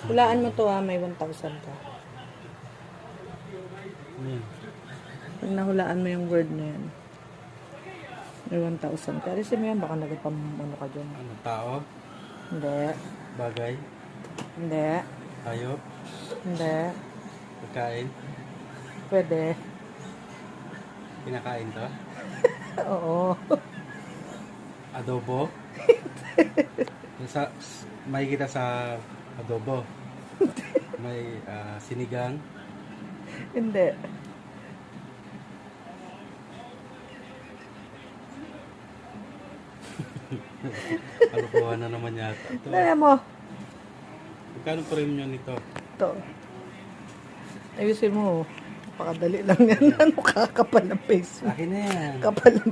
Hulaan mo to ha, may 1,000 ka. Ayan. Pag nahulaan mo yung word na yan, may 1,000 ka. Kasi mo yan, baka nagpam ano ka dyan. Ano, tao? Hindi. Bagay? Hindi. Hayop? Hindi. Pagkain? Pwede. Kinakain to? Oo. Adobo? May kita sa adobo. May sinigang. Hindi. Kalukuhan na naman yata. Ito. Dala mo. Magkano premium nito? Ito. Ayusin mo. Napakadali lang yan. Ano kakapal ng face mo. Akin na yan. Kapal ng